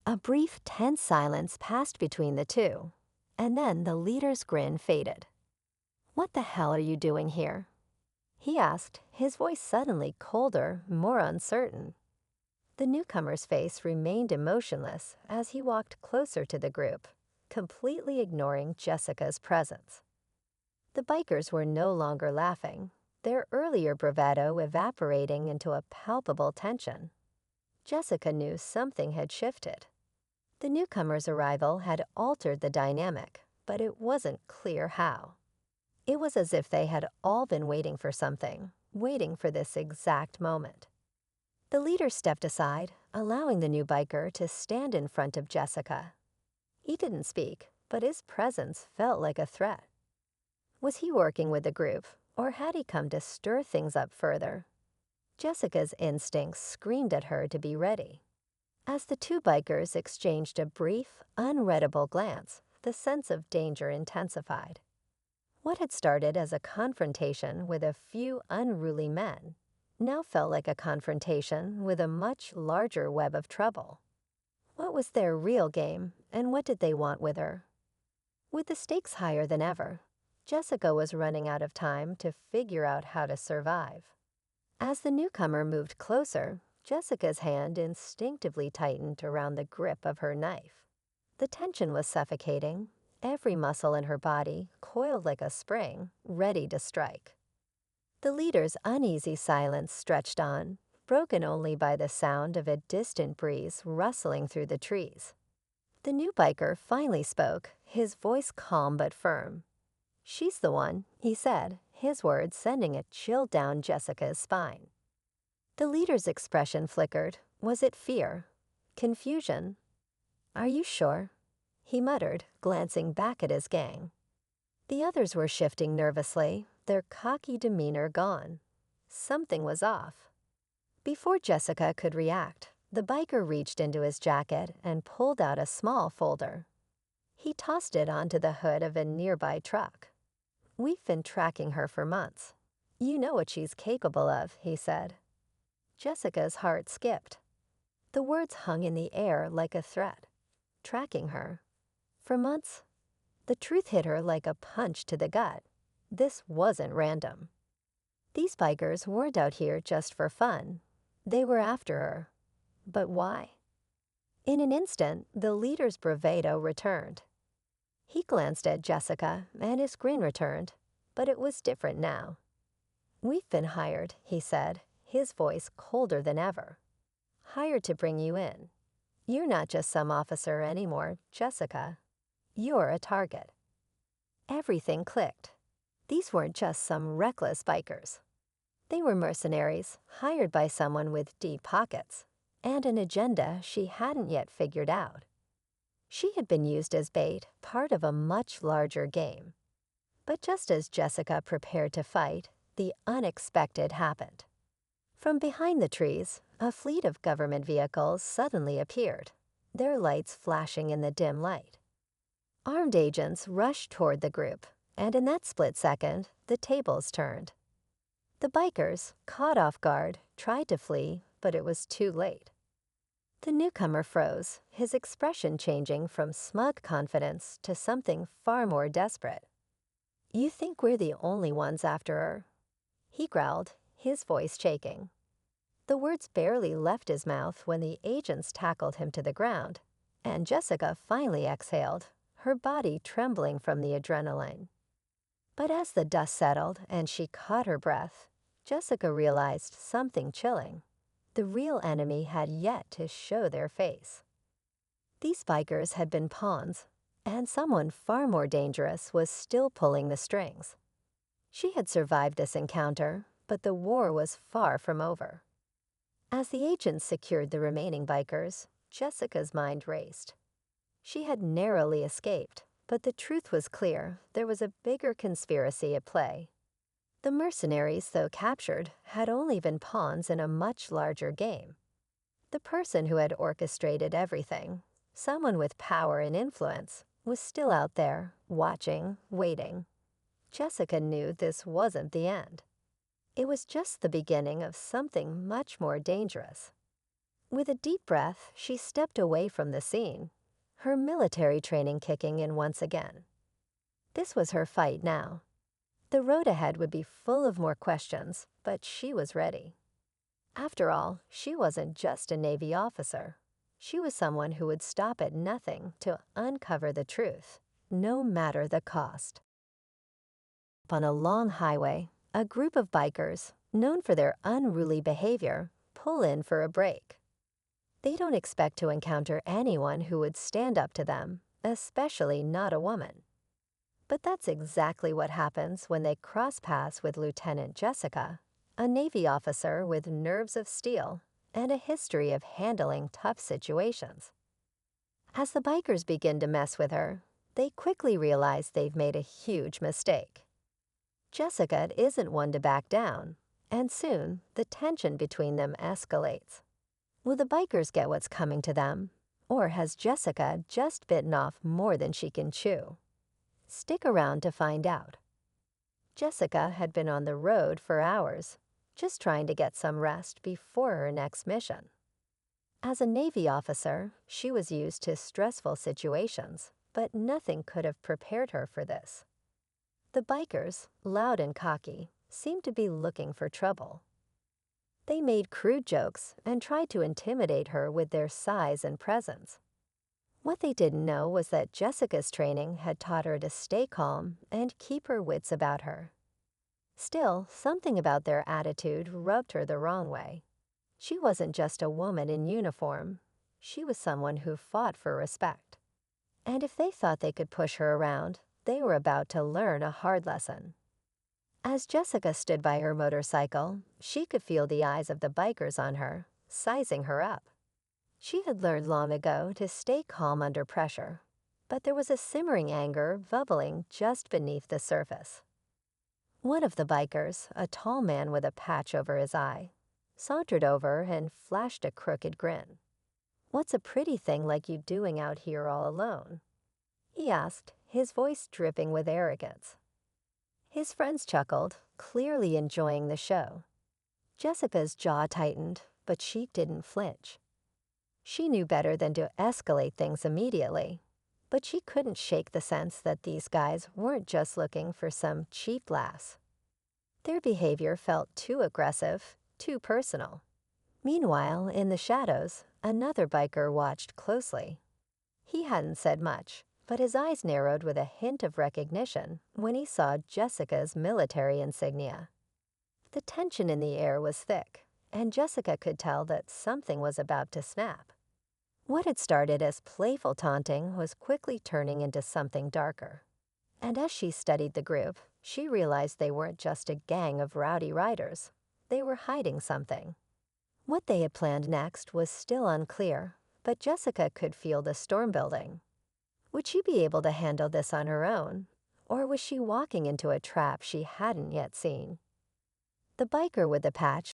A brief, tense silence passed between the two, and then the leader's grin faded. "What the hell are you doing here?" he asked, his voice suddenly colder, more uncertain. The newcomer's face remained emotionless as he walked closer to the group, completely ignoring Jessica's presence. The bikers were no longer laughing, their earlier bravado evaporating into a palpable tension. Jessica knew something had shifted. The newcomer's arrival had altered the dynamic, but it wasn't clear how. It was as if they had all been waiting for something, waiting for this exact moment. The leader stepped aside, allowing the new biker to stand in front of Jessica. He didn't speak, but his presence felt like a threat. Was he working with the group, or had he come to stir things up further? Jessica's instincts screamed at her to be ready. As the two bikers exchanged a brief, unreadable glance, the sense of danger intensified. What had started as a confrontation with a few unruly men now felt like a confrontation with a much larger web of trouble. What was their real game, and what did they want with her? With the stakes higher than ever, Jessica was running out of time to figure out how to survive. As the newcomer moved closer, Jessica's hand instinctively tightened around the grip of her knife. The tension was suffocating, every muscle in her body coiled like a spring, ready to strike. The leader's uneasy silence stretched on, broken only by the sound of a distant breeze rustling through the trees. The new biker finally spoke, his voice calm but firm. "She's the one," he said, his words sending a chill down Jessica's spine. The leader's expression flickered. Was it fear? Confusion? "Are you sure?" he muttered, glancing back at his gang. The others were shifting nervously, their cocky demeanor gone. Something was off. Before Jessica could react, the biker reached into his jacket and pulled out a small folder. He tossed it onto the hood of a nearby truck. "We've been tracking her for months. You know what she's capable of," he said. Jessica's heart skipped. The words hung in the air like a threat. Tracking her. For months? The truth hit her like a punch to the gut. This wasn't random. These bikers weren't out here just for fun. They were after her. But why? In an instant, the leader's bravado returned. He glanced at Jessica, and his grin returned, but it was different now. "We've been hired," he said, his voice colder than ever. "Hired to bring you in. You're not just some officer anymore, Jessica. You're a target." Everything clicked. These weren't just some reckless bikers. They were mercenaries, hired by someone with deep pockets, and an agenda she hadn't yet figured out. She had been used as bait, part of a much larger game. But just as Jessica prepared to fight, the unexpected happened. From behind the trees, a fleet of government vehicles suddenly appeared, their lights flashing in the dim light. Armed agents rushed toward the group, and in that split second, the tables turned. The bikers, caught off guard, tried to flee, but it was too late. The newcomer froze, his expression changing from smug confidence to something far more desperate. "You think we're the only ones after her?" he growled, his voice shaking. The words barely left his mouth when the agents tackled him to the ground, and Jessica finally exhaled, her body trembling from the adrenaline. But as the dust settled and she caught her breath, Jessica realized something chilling. The real enemy had yet to show their face. These bikers had been pawns, and someone far more dangerous was still pulling the strings. She had survived this encounter, but the war was far from over. As the agents secured the remaining bikers, Jessica's mind raced. She had narrowly escaped, but the truth was clear. There was a bigger conspiracy at play. The mercenaries, though captured, had only been pawns in a much larger game. The person who had orchestrated everything, someone with power and influence, was still out there, watching, waiting. Jessica knew this wasn't the end. It was just the beginning of something much more dangerous. With a deep breath, she stepped away from the scene, her military training kicking in once again. This was her fight now. The road ahead would be full of more questions, but she was ready. After all, she wasn't just a Navy officer. She was someone who would stop at nothing to uncover the truth, no matter the cost. On a long highway, a group of bikers, known for their unruly behavior, pull in for a break. They don't expect to encounter anyone who would stand up to them, especially not a woman. But that's exactly what happens when they cross paths with Lieutenant Jessica, a Navy officer with nerves of steel and a history of handling tough situations. As the bikers begin to mess with her, they quickly realize they've made a huge mistake. Jessica isn't one to back down, and soon the tension between them escalates. Will the bikers get what's coming to them, or has Jessica just bitten off more than she can chew? Stick around to find out. Jessica had been on the road for hours, just trying to get some rest before her next mission. As a Navy officer, she was used to stressful situations, but nothing could have prepared her for this. The bikers, loud and cocky, seemed to be looking for trouble. They made crude jokes and tried to intimidate her with their size and presence. What they didn't know was that Jessica's training had taught her to stay calm and keep her wits about her. Still, something about their attitude rubbed her the wrong way. She wasn't just a woman in uniform. She was someone who fought for respect. And if they thought they could push her around, they were about to learn a hard lesson. As Jessica stood by her motorcycle, she could feel the eyes of the bikers on her, sizing her up. She had learned long ago to stay calm under pressure, but there was a simmering anger bubbling just beneath the surface. One of the bikers, a tall man with a patch over his eye, sauntered over and flashed a crooked grin. "What's a pretty thing like you doing out here all alone?" he asked, his voice dripping with arrogance. His friends chuckled, clearly enjoying the show. Jessica's jaw tightened, but she didn't flinch. She knew better than to escalate things immediately, but she couldn't shake the sense that these guys weren't just looking for some cheap laughs. Their behavior felt too aggressive, too personal. Meanwhile, in the shadows, another biker watched closely. He hadn't said much, but his eyes narrowed with a hint of recognition when he saw Jessica's military insignia. The tension in the air was thick, and Jessica could tell that something was about to snap. What had started as playful taunting was quickly turning into something darker. And as she studied the group, she realized they weren't just a gang of rowdy riders. They were hiding something. What they had planned next was still unclear, but Jessica could feel the storm building. Would she be able to handle this on her own, or was she walking into a trap she hadn't yet seen? The biker with the patch